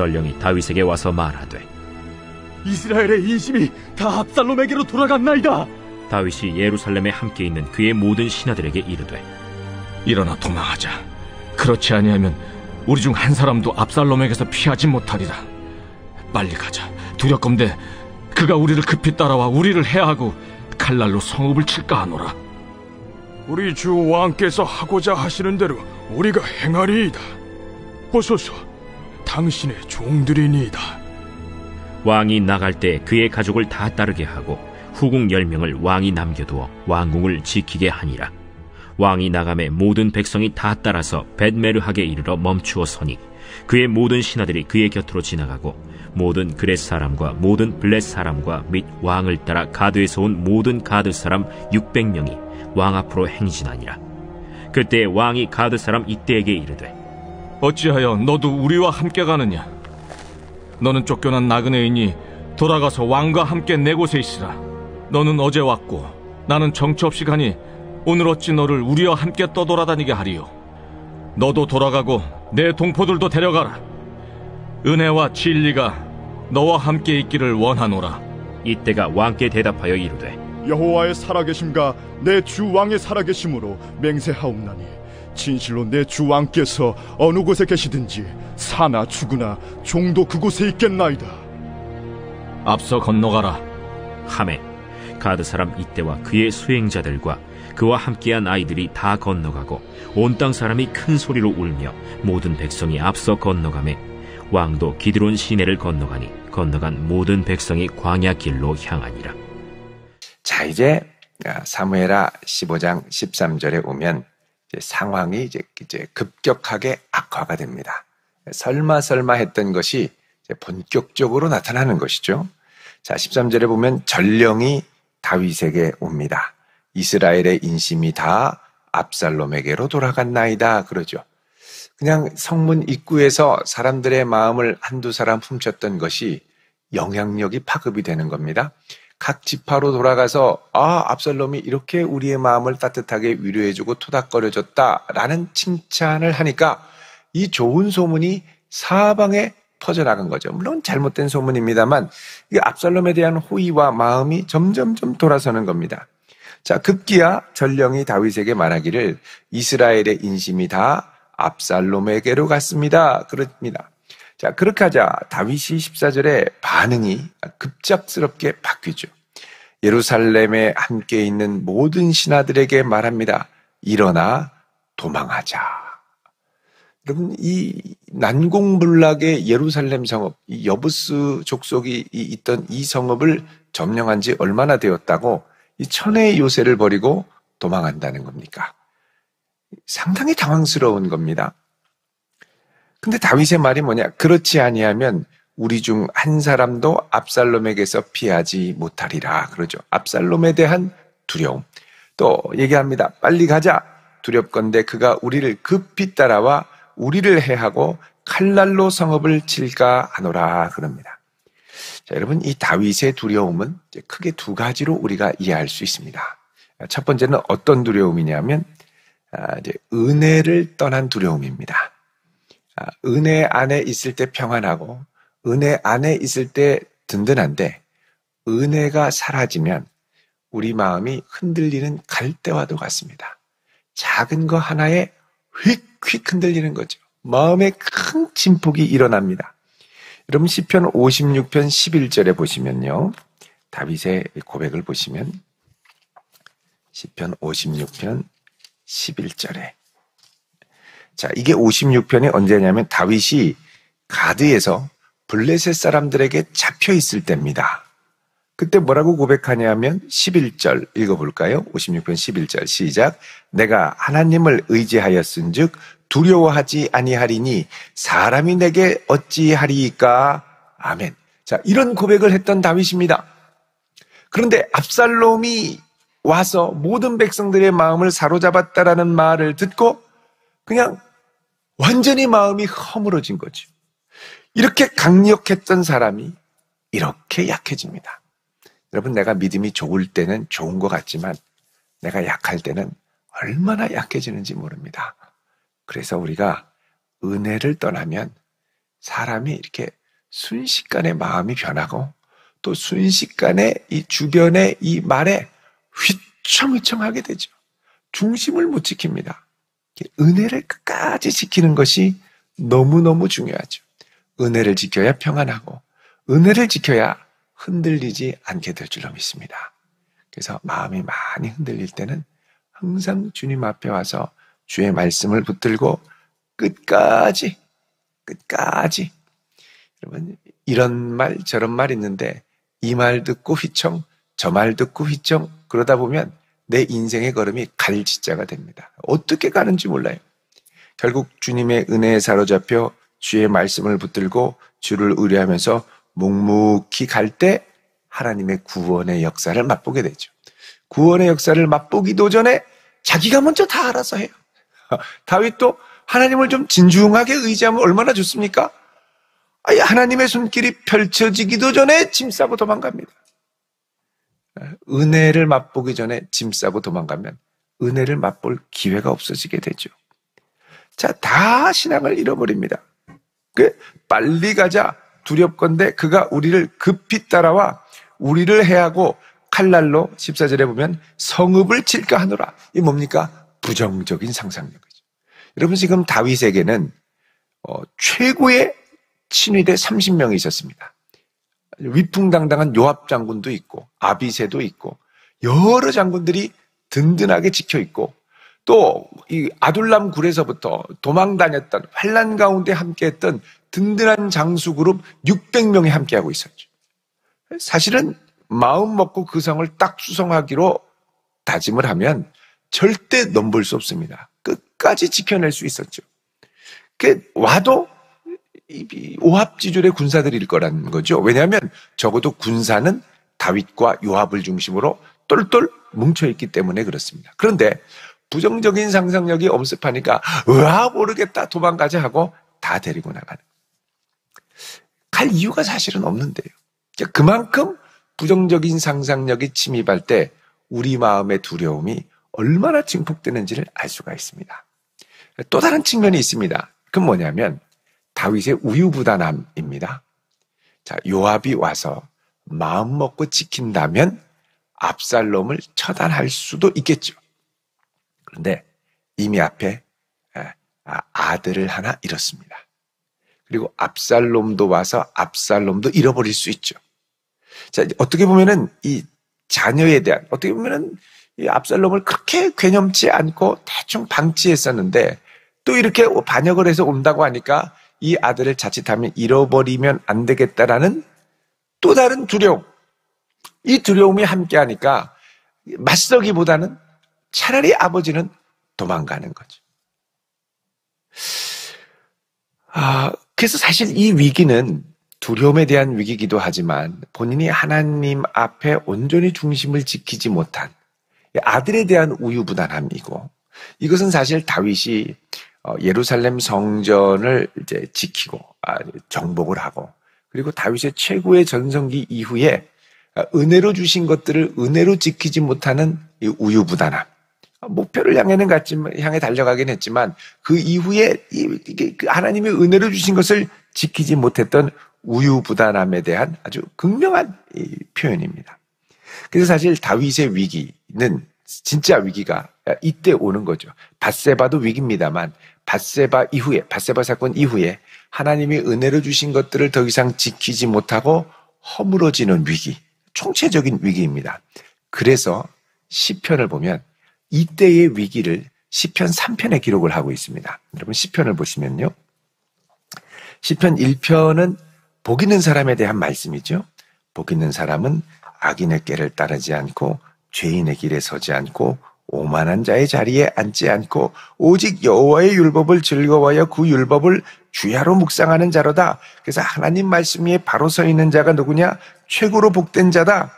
전령이 다윗에게 와서 말하되 이스라엘의 인심이 다 압살롬에게로 돌아갔나이다. 다윗이 예루살렘에 함께 있는 그의 모든 신하들에게 이르되 일어나 도망하자. 그렇지 아니하면 우리 중 한 사람도 압살롬에게서 피하지 못하리라. 빨리 가자. 두렵건대 그가 우리를 급히 따라와 우리를 해하고 칼날로 성읍을 칠까 하노라. 우리 주 왕께서 하고자 하시는 대로 우리가 행하리이다. 보소서, 당신의 종들이니이다. 왕이 나갈 때 그의 가족을 다 따르게 하고 후궁 10명을 왕이 남겨두어 왕궁을 지키게 하니라. 왕이 나감에 모든 백성이 다 따라서 벳메르하게 이르러 멈추어 서니 그의 모든 신하들이 그의 곁으로 지나가고 모든 그렛 사람과 모든 블렛 사람과 및 왕을 따라 가드에서 온 모든 가드 사람 600명이 왕 앞으로 행진하니라. 그때 왕이 가드 사람 이때에게 이르되 어찌하여 너도 우리와 함께 가느냐? 너는 쫓겨난 나그네이니 돌아가서 왕과 함께 내 곳에 있으라. 너는 어제 왔고 나는 정처 없이 가니 오늘 어찌 너를 우리와 함께 떠돌아다니게 하리요? 너도 돌아가고 내 동포들도 데려가라. 은혜와 진리가 너와 함께 있기를 원하노라. 이때가 왕께 대답하여 이르되 여호와의 살아계심과 내 주 왕의 살아계심으로 맹세하옵나니 진실로 내 주 왕께서 어느 곳에 계시든지 사나 죽으나 종도 그곳에 있겠나이다. 앞서 건너가라 하매 가드 사람 이때와 그의 수행자들과 그와 함께한 아이들이 다 건너가고 온 땅 사람이 큰 소리로 울며 모든 백성이 앞서 건너가매 왕도 기드론 시내를 건너가니 건너간 모든 백성이 광야 길로 향하니라. 자, 이제 사무엘하 15장 13절에 오면 상황이 이제 급격하게 악화가 됩니다. 설마 했던 것이 이제 본격적으로 나타나는 것이죠. 자, 13절에 보면 전령이 다윗에게 옵니다. 이스라엘의 인심이 다 압살롬에게로 돌아갔나이다 그러죠. 그냥 성문 입구에서 사람들의 마음을 한두 사람 훔쳤던 것이 영향력이 파급이 되는 겁니다. 각 지파로 돌아가서 압살롬이 이렇게 우리의 마음을 따뜻하게 위로해주고 토닥거려줬다라는 칭찬을 하니까 이 좋은 소문이 사방에 퍼져나간 거죠. 물론 잘못된 소문입니다만 이 압살롬에 대한 호의와 마음이 점점 돌아서는 겁니다. 자, 급기야 전령이 다윗에게 말하기를 이스라엘의 인심이 다 압살롬에게로 갔습니다. 그럽니다. 자, 그렇게 하자 다윗이 14절에 반응이 급작스럽게 바뀌죠. 예루살렘에 함께 있는 모든 신하들에게 말합니다. 일어나 도망하자. 여러분, 이 난공불락의 예루살렘 성읍, 이 여부스 족속이 있던 이 성읍을 점령한 지 얼마나 되었다고 이 천혜의 요새를 버리고 도망한다는 겁니까? 상당히 당황스러운 겁니다. 근데 다윗의 말이 뭐냐? 그렇지 아니하면 우리 중 한 사람도 압살롬에게서 피하지 못하리라 그러죠. 압살롬에 대한 두려움. 또 얘기합니다. 빨리 가자. 두렵건대 그가 우리를 급히 따라와 우리를 해하고 칼날로 성읍을 칠까 하노라 그럽니다. 자, 여러분, 이 다윗의 두려움은 이제 크게 두 가지로 우리가 이해할 수 있습니다. 첫 번째는 어떤 두려움이냐면 이제 은혜를 떠난 두려움입니다. 은혜 안에 있을 때 평안하고 은혜 안에 있을 때 든든한데 은혜가 사라지면 우리 마음이 흔들리는 갈대와도 같습니다. 작은 거 하나에 휙휙 흔들리는 거죠. 마음에 큰 진폭이 일어납니다. 여러분, 시편 56편 11절에 보시면요. 다윗의 고백을 보시면 시편 56편 11절에 자, 이게 56편이 언제냐면 다윗이 가드에서 블레셋 사람들에게 잡혀 있을 때입니다. 그때 뭐라고 고백하냐면 11절 읽어볼까요? 56편 11절 시작. 내가 하나님을 의지하였은즉 두려워하지 아니하리니 사람이 내게 어찌하리이까. 아멘. 자, 이런 고백을 했던 다윗입니다. 그런데 압살롬이 와서 모든 백성들의 마음을 사로잡았다라는 말을 듣고 그냥 완전히 마음이 허물어진 거죠. 이렇게 강력했던 사람이 이렇게 약해집니다. 여러분, 내가 믿음이 좋을 때는 좋은 것 같지만 내가 약할 때는 얼마나 약해지는지 모릅니다. 그래서 우리가 은혜를 떠나면 사람이 이렇게 순식간에 마음이 변하고 또 순식간에 이 주변의 이 말에 휘청휘청하게 되죠. 중심을 못 지킵니다. 은혜를 끝까지 지키는 것이 너무너무 중요하죠. 은혜를 지켜야 평안하고 은혜를 지켜야 흔들리지 않게 될 줄로 믿습니다. 그래서 마음이 많이 흔들릴 때는 항상 주님 앞에 와서 주의 말씀을 붙들고 끝까지 여러분 이런 말 저런 말 있는데 이 말 듣고 휘청 저 말 듣고 휘청 그러다 보면 내 인생의 걸음이 갈지자가 됩니다. 어떻게 가는지 몰라요. 결국 주님의 은혜에 사로잡혀 주의 말씀을 붙들고 주를 의뢰하면서 묵묵히 갈 때 하나님의 구원의 역사를 맛보게 되죠. 구원의 역사를 맛보기도 전에 자기가 먼저 다 알아서 해요. 다윗도 하나님을 좀 진중하게 의지하면 얼마나 좋습니까? 하나님의 손길이 펼쳐지기도 전에 짐 싸고 도망갑니다. 은혜를 맛보기 전에 짐 싸고 도망가면 은혜를 맛볼 기회가 없어지게 되죠. 자, 다 신앙을 잃어버립니다. 빨리 가자 두렵건대 그가 우리를 급히 따라와 우리를 해하고 칼날로 14절에 보면 성읍을 칠까 하노라. 이 뭡니까? 부정적인 상상력이죠. 여러분 지금 다윗에게는 최고의 친위대 30명이 있었습니다. 위풍당당한 요압 장군도 있고 아비새도 있고 여러 장군들이 든든하게 지켜 있고 또 이 아둘람 굴에서부터 도망 다녔던 환난 가운데 함께했던 든든한 장수 그룹 600명이 함께하고 있었죠. 사실은 마음 먹고 그 성을 딱 수성하기로 다짐을 하면 절대 넘볼 수 없습니다. 끝까지 지켜낼 수 있었죠. 와도 오합지졸의 군사들일 거라는 거죠. 왜냐하면 적어도 군사는 다윗과 요압을 중심으로 똘똘 뭉쳐있기 때문에 그렇습니다. 그런데 부정적인 상상력이 엄습하니까 모르겠다 도망가자 하고 다 데리고 나가는 갈 이유가 사실은 없는데요. 그만큼 부정적인 상상력이 침입할 때 우리 마음의 두려움이 얼마나 증폭되는지를 알 수가 있습니다. 또 다른 측면이 있습니다. 그건 뭐냐면 다윗의 우유부단함입니다. 자, 요압이 와서 마음 먹고 지킨다면 압살롬을 처단할 수도 있겠죠. 그런데 이미 앞에 아들을 하나 잃었습니다. 그리고 압살롬도 와서 압살롬도 잃어버릴 수 있죠. 자, 어떻게 보면은 이 자녀에 대한 어떻게 보면은 이 압살롬을 그렇게 괴념치 않고 대충 방치했었는데 또 이렇게 반역을 해서 온다고 하니까 이 아들을 자칫하면 잃어버리면 안 되겠다라는 또 다른 두려움. 이 두려움이 함께하니까 맞서기보다는 차라리 아버지는 도망가는 거죠. 그래서 사실 이 위기는 두려움에 대한 위기이기도 하지만 본인이 하나님 앞에 온전히 중심을 지키지 못한 아들에 대한 우유부단함이고 이것은 사실 다윗이 예루살렘 성전을 이제 지키고 정복을 하고 그리고 다윗의 최고의 전성기 이후에 은혜로 주신 것들을 은혜로 지키지 못하는 이 우유부단함. 목표를 향해 달려가긴 했지만 그 이후에 하나님이 은혜로 주신 것을 지키지 못했던 우유부단함에 대한 아주 극명한 표현입니다. 그래서 사실 다윗의 위기는 진짜 위기가 이때 오는 거죠. 밧세바도 위기입니다만 밧세바 사건 이후에 하나님이 은혜로 주신 것들을 더 이상 지키지 못하고 허물어지는 위기, 총체적인 위기입니다. 그래서 시편을 보면 이때의 위기를 시편 3편에 기록을 하고 있습니다. 여러분 시편을 보시면요. 시편 1편은 복 있는 사람에 대한 말씀이죠. 복 있는 사람은 악인의 꾀를 따르지 않고 죄인의 길에 서지 않고 오만한 자의 자리에 앉지 않고 오직 여호와의 율법을 즐거워하여 그 율법을 주야로 묵상하는 자로다. 그래서 하나님 말씀 위에 바로 서 있는 자가 누구냐? 최고로 복된 자다.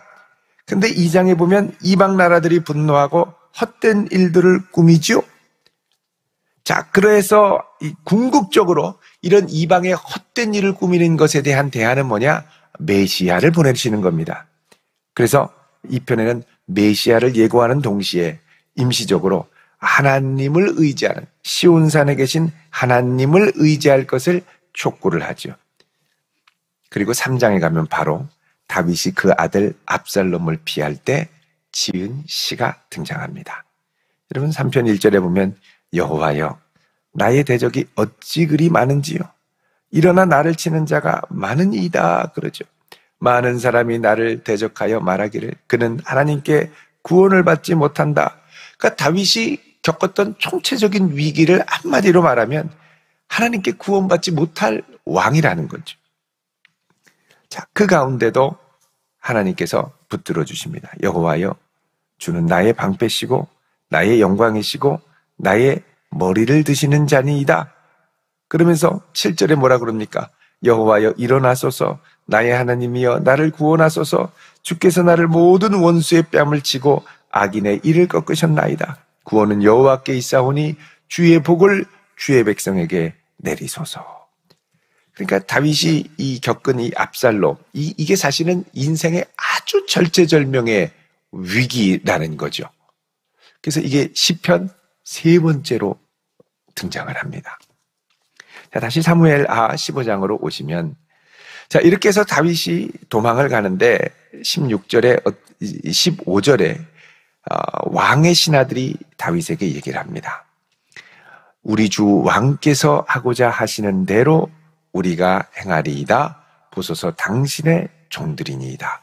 근데 2장에 보면 이방 나라들이 분노하고 헛된 일들을 꾸미죠. 자, 그래서 궁극적으로 이런 이방의 헛된 일을 꾸미는 것에 대한 대안은 뭐냐? 메시아를 보내시는 겁니다. 그래서 이 편에는 메시아를 예고하는 동시에 임시적으로 하나님을 의지하는 시온산에 계신 하나님을 의지할 것을 촉구를 하죠. 그리고 3장에 가면 바로 다윗이 그 아들 압살롬을 피할 때 지은 시가 등장합니다. 여러분 3편 1절에 보면 여호와여 나의 대적이 어찌 그리 많은지요. 일어나 나를 치는 자가 많으니이다 그러죠. 많은 사람이 나를 대적하여 말하기를 그는 하나님께 구원을 받지 못한다. 그러니까 다윗이 겪었던 총체적인 위기를 한마디로 말하면 하나님께 구원받지 못할 왕이라는 거죠. 자, 그 가운데도 하나님께서 붙들어 주십니다. 여호와여 주는 나의 방패시고 나의 영광이시고 나의 머리를 드시는 자니이다. 그러면서 7절에 뭐라 그럽니까? 여호와여 일어나소서 나의 하나님이여 나를 구원하소서 주께서 나를 모든 원수의 뺨을 치고 악인의 이를 꺾으셨나이다. 구원은 여호와께 있사오니 주의 복을 주의 백성에게 내리소서. 그러니까 다윗이 이 겪은 이 압살롬, 이게 사실은 인생의 아주 절체절명의 위기라는 거죠. 그래서 이게 시편 3번째로 등장을 합니다. 자, 다시 사무엘하 15장으로 오시면, 자, 이렇게 해서 다윗이 도망을 가는데 15절에 왕의 신하들이 다윗에게 얘기를 합니다. 우리 주 왕께서 하고자 하시는 대로 우리가 행하리이다. 보소서 당신의 종들이니이다.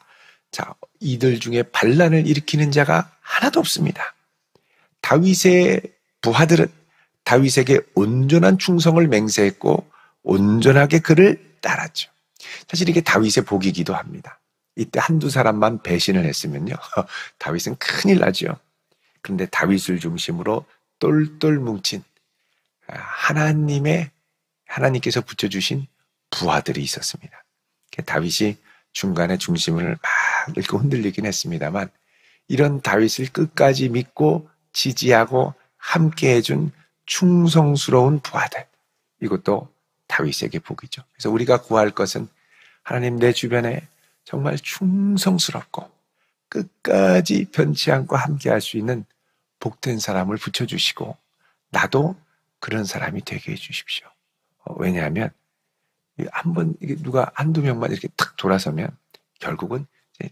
자, 이들 중에 반란을 일으키는 자가 하나도 없습니다. 다윗의 부하들은 다윗에게 온전한 충성을 맹세했고 온전하게 그를 따랐죠. 사실 이게 다윗의 복이기도 합니다. 이때 한두 사람만 배신을 했으면요, 다윗은 큰일 나죠. 그런데 다윗을 중심으로 똘똘 뭉친 하나님께서 붙여주신 부하들이 있었습니다. 다윗이 중간에 중심을 막 이렇게 흔들리긴 했습니다만 이런 다윗을 끝까지 믿고 지지하고 함께 해준 충성스러운 부하들, 이것도 다윗에게 복이죠. 그래서 우리가 구할 것은 하나님 내 주변에 정말 충성스럽고 끝까지 변치 않고 함께 할 수 있는 복된 사람을 붙여주시고 나도 그런 사람이 되게 해주십시오. 왜냐하면 한번 누가 한두 명만 이렇게 탁 돌아서면 결국은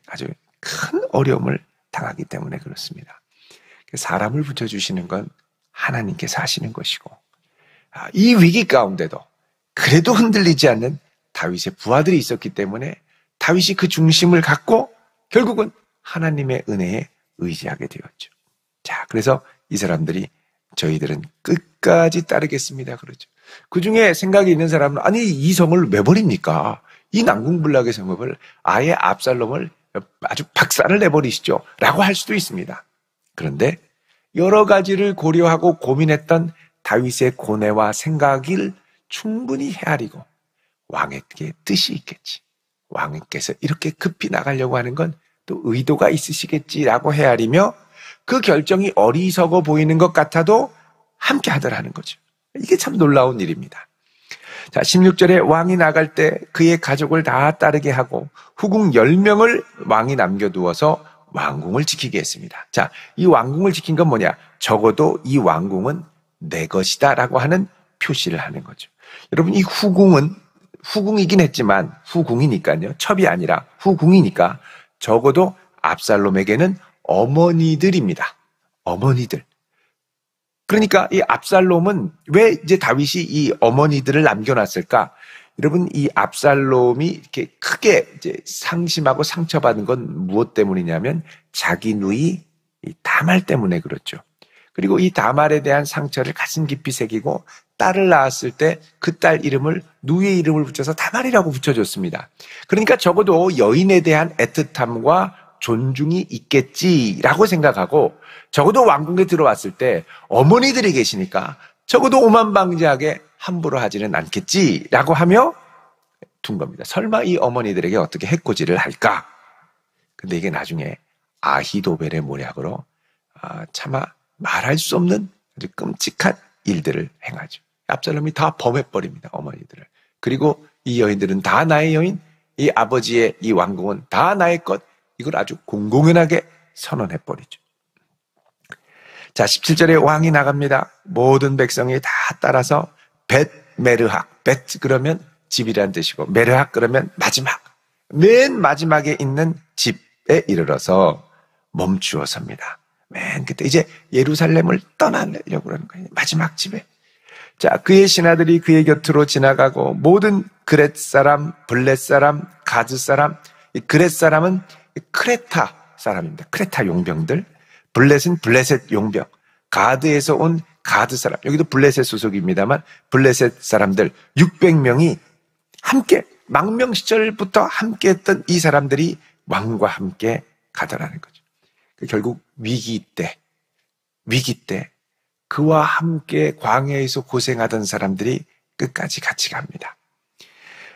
아주 큰 어려움을 당하기 때문에 그렇습니다. 사람을 붙여주시는 건 하나님께서 하시는 것이고, 이 위기 가운데도 그래도 흔들리지 않는 다윗의 부하들이 있었기 때문에 다윗이 그 중심을 갖고 결국은 하나님의 은혜에 의지하게 되었죠. 자, 그래서 이 사람들이 저희들은 끝까지 따르겠습니다 그러죠. 그 중에 생각이 있는 사람은 아니 이 성을 왜 버립니까? 이 난공불락의 성읍을 아예 압살롬을 아주 박살을 내버리시죠 라고 할 수도 있습니다. 그런데 여러 가지를 고려하고 고민했던 다윗의 고뇌와 생각을 충분히 헤아리고 왕에게 뜻이 있겠지. 왕께서 이렇게 급히 나가려고 하는 건 또 의도가 있으시겠지라고 헤아리며 그 결정이 어리석어 보이는 것 같아도 함께 하더라는 거죠. 이게 참 놀라운 일입니다. 자, 16절에 왕이 나갈 때 그의 가족을 다 따르게 하고 후궁 10명을 왕이 남겨두어서 왕궁을 지키게 했습니다. 자, 이 왕궁을 지킨 건 뭐냐? 적어도 이 왕궁은 내 것이다 라고 하는 표시를 하는 거죠. 여러분, 이 후궁은 후궁이긴 했지만 후궁이니까요. 첩이 아니라 후궁이니까 적어도 압살롬에게는 어머니들입니다. 어머니들. 그러니까 이 압살롬은 왜 이제 다윗이 이 어머니들을 남겨놨을까? 여러분, 이 압살롬이 이렇게 크게 이제 상심하고 상처받은 건 무엇 때문이냐면 자기 누이 이 다말 때문에 그렇죠. 그리고 이 다말에 대한 상처를 가슴 깊이 새기고 딸을 낳았을 때 그 딸 이름을 누이의 이름을 붙여서 다말이라고 붙여줬습니다. 그러니까 적어도 여인에 대한 애틋함과 존중이 있겠지라고 생각하고 적어도 왕궁에 들어왔을 때 어머니들이 계시니까 적어도 오만방자하게 함부로 하지는 않겠지라고 하며 둔 겁니다. 설마 이 어머니들에게 어떻게 해코지를 할까? 근데 이게 나중에 아히도벨의 모략으로 차마 말할 수 없는 아주 끔찍한 일들을 행하죠. 압살롬이 다 범해버립니다. 어머니들을. 그리고 이 여인들은 다 나의 여인, 이 아버지의 이 왕궁은 다 나의 것, 이걸 아주 공공연하게 선언해버리죠. 자, 17절에 왕이 나갑니다. 모든 백성이 다 따라서 벳메르학, 벳 그러면 집이란 뜻이고 메르학 그러면 마지막, 맨 마지막에 있는 집에 이르러서 멈추어 섭니다. 맨 그때 이제 예루살렘을 떠나려고 그러는 거예요. 마지막 집에. 자, 그의 신하들이 그의 곁으로 지나가고 모든 그렛 사람, 블렛 사람, 가드 사람, 이 그렛 사람은 크레타 사람입니다. 크레타 용병들. 블렛은 블레셋 용병. 가드에서 온 가드 사람. 여기도 블레셋 소속입니다만 블레셋 사람들 600명이 함께 망명 시절부터 함께 했던 이 사람들이 왕과 함께 가더라는 거죠. 결국 위기 때 그와 함께 광야에서 고생하던 사람들이 끝까지 같이 갑니다.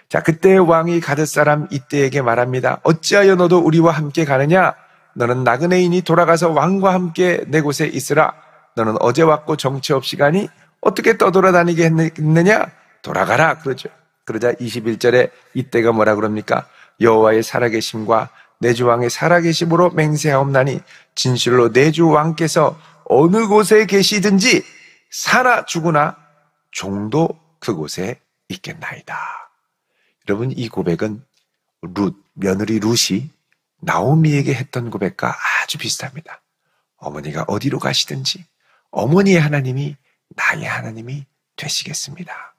자, 그때 왕이 가드 사람 이때에게 말합니다. 어찌하여 너도 우리와 함께 가느냐? 너는 나그네인이 돌아가서 왕과 함께 내 곳에 있으라. 너는 어제 왔고 정처 없이 가니 어떻게 떠돌아다니게 했느냐? 돌아가라 그러죠. 그러자 21절에 이때가 뭐라 그럽니까? 여호와의 살아계심과 내 주 왕의 살아계심으로 맹세하옵나니 진실로 내 주 왕께서 어느 곳에 계시든지 사나 죽으나 종도 그곳에 있겠나이다. 여러분, 이 고백은 며느리 룻이 나오미에게 했던 고백과 아주 비슷합니다. 어머니가 어디로 가시든지 어머니의 하나님이 나의 하나님이 되시겠습니다.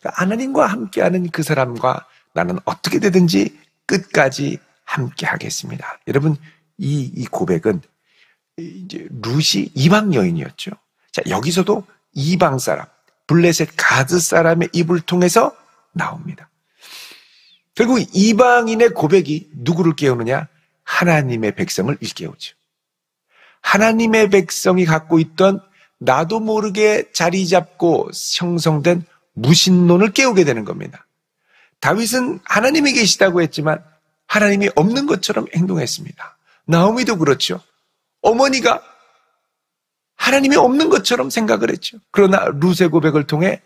그러니까 하나님과 함께하는 그 사람과 나는 어떻게 되든지 끝까지 함께 하겠습니다. 여러분, 이 고백은 이제 룻이 이방 여인이었죠. 자, 여기서도 이방 사람, 블레셋 가드 사람의 입을 통해서 나옵니다. 결국 이방인의 고백이 누구를 깨우느냐? 하나님의 백성을 일깨우죠. 하나님의 백성이 갖고 있던 나도 모르게 자리 잡고 형성된 무신론을 깨우게 되는 겁니다. 다윗은 하나님이 계시다고 했지만 하나님이 없는 것처럼 행동했습니다. 나오미도 그렇죠. 어머니가 하나님이 없는 것처럼 생각을 했죠. 그러나 룻의 고백을 통해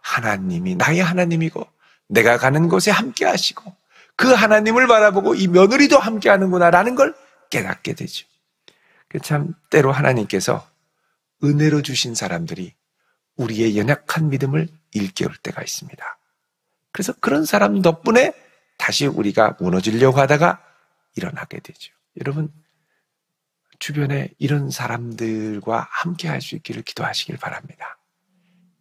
하나님이 나의 하나님이고 내가 가는 곳에 함께 하시고 그 하나님을 바라보고 이 며느리도 함께 하는구나라는 걸 깨닫게 되죠. 참 때로 하나님께서 은혜로 주신 사람들이 우리의 연약한 믿음을 일깨울 때가 있습니다. 그래서 그런 사람 덕분에 다시 우리가 무너지려고 하다가 일어나게 되죠. 여러분, 주변에 이런 사람들과 함께 할 수 있기를 기도하시길 바랍니다.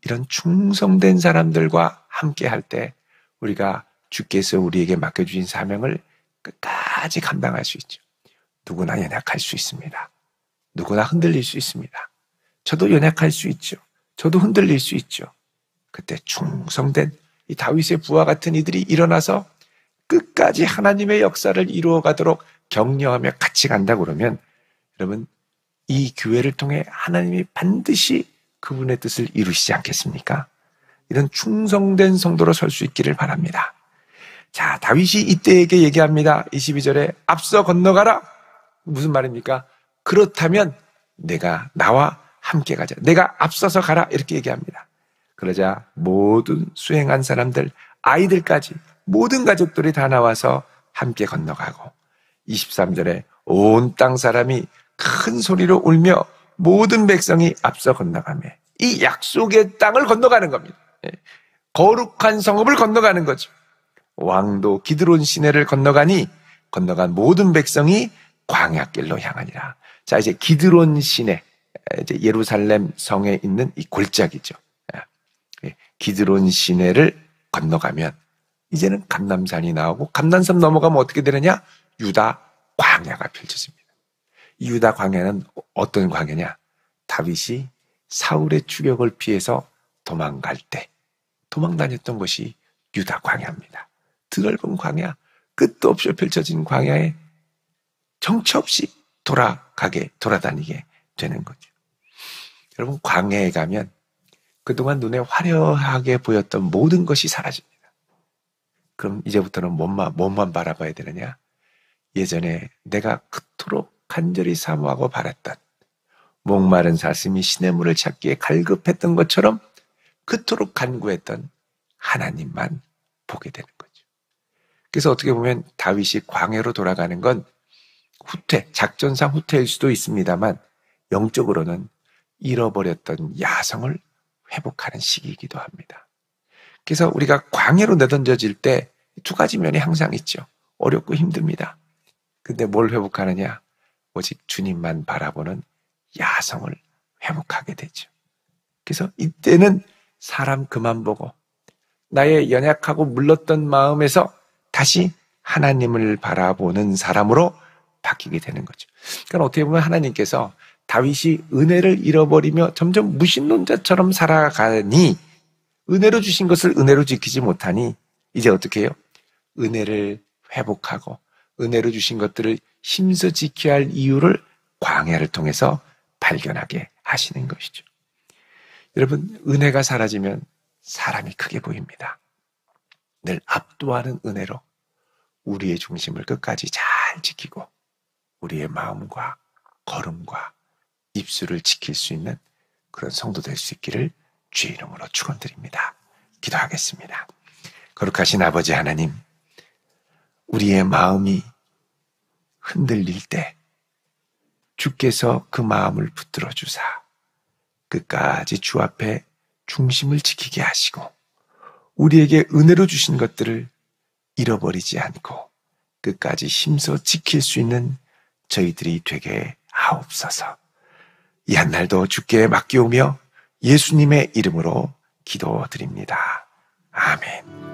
이런 충성된 사람들과 함께 할 때 우리가 주께서 우리에게 맡겨주신 사명을 끝까지 감당할 수 있죠. 누구나 연약할 수 있습니다. 누구나 흔들릴 수 있습니다. 저도 연약할 수 있죠. 저도 흔들릴 수 있죠. 그때 충성된 이 다윗의 부하 같은 이들이 일어나서 끝까지 하나님의 역사를 이루어가도록 격려하며 같이 간다 그러면 여러분, 이 교회를 통해 하나님이 반드시 그분의 뜻을 이루시지 않겠습니까? 이런 충성된 성도로 설 수 있기를 바랍니다. 자, 다윗이 이때에게 얘기합니다. 22절에 앞서 건너가라. 무슨 말입니까? 그렇다면 내가 나와 함께 가자. 내가 앞서서 가라. 이렇게 얘기합니다. 그러자 모든 수행한 사람들, 아이들까지 모든 가족들이 다 나와서 함께 건너가고 23절에 온 땅 사람이 큰 소리로 울며 모든 백성이 앞서 건너가며 이 약속의 땅을 건너가는 겁니다. 거룩한 성읍을 건너가는 거죠. 왕도 기드론 시내를 건너간 모든 백성이 광야길로 향하니라. 자, 이제 기드론 시내, 이제 예루살렘 성에 있는 이 골짜기죠. 기드론 시내를 건너가면 이제는 감람산이 나오고 감람산 넘어가면 어떻게 되느냐? 유다 광야가 펼쳐집니다. 이 유다 광야는 어떤 광야냐? 다윗이 사울의 추격을 피해서 도망갈 때 도망 다녔던 것이 유다 광야입니다. 드넓은 광야, 끝도 없이 펼쳐진 광야에 정처 없이 돌아다니게 되는 거죠. 여러분, 광야에 가면 그동안 눈에 화려하게 보였던 모든 것이 사라집니다. 그럼 이제부터는 몸만 바라봐야 되느냐? 예전에 내가 그토록 간절히 사모하고 바랐던 목마른 사슴이 시냇물을 찾기에 갈급했던 것처럼 그토록 간구했던 하나님만 보게 되는 거죠. 그래서 어떻게 보면 다윗이 광야로 돌아가는 건 작전상 후퇴일 수도 있습니다만 영적으로는 잃어버렸던 야성을 회복하는 시기이기도 합니다. 그래서 우리가 광야로 내던져질 때 두 가지 면이 항상 있죠. 어렵고 힘듭니다. 근데 뭘 회복하느냐? 오직 주님만 바라보는 야성을 회복하게 되죠. 그래서 이때는 사람 그만 보고 나의 연약하고 물렀던 마음에서 다시 하나님을 바라보는 사람으로 바뀌게 되는 거죠. 그러니까 어떻게 보면 하나님께서 다윗이 은혜를 잃어버리며 점점 무신론자처럼 살아가니 은혜로 주신 것을 은혜로 지키지 못하니 이제 어떻게 해요? 은혜를 회복하고 은혜로 주신 것들을 힘써 지켜야 할 이유를 광야를 통해서 발견하게 하시는 것이죠. 여러분, 은혜가 사라지면 사람이 크게 보입니다. 늘 압도하는 은혜로 우리의 중심을 끝까지 잘 지키고 우리의 마음과 걸음과 입술을 지킬 수 있는 그런 성도 될 수 있기를 주의 이름으로 축원드립니다. 기도하겠습니다. 거룩하신 아버지 하나님, 우리의 마음이 흔들릴 때 주께서 그 마음을 붙들어 주사 끝까지 주 앞에 중심을 지키게 하시고 우리에게 은혜로 주신 것들을 잃어버리지 않고 끝까지 힘써 지킬 수 있는 저희들이 되게 하옵소서. 이 한날도 주께 맡기오며 예수님의 이름으로 기도드립니다. 아멘.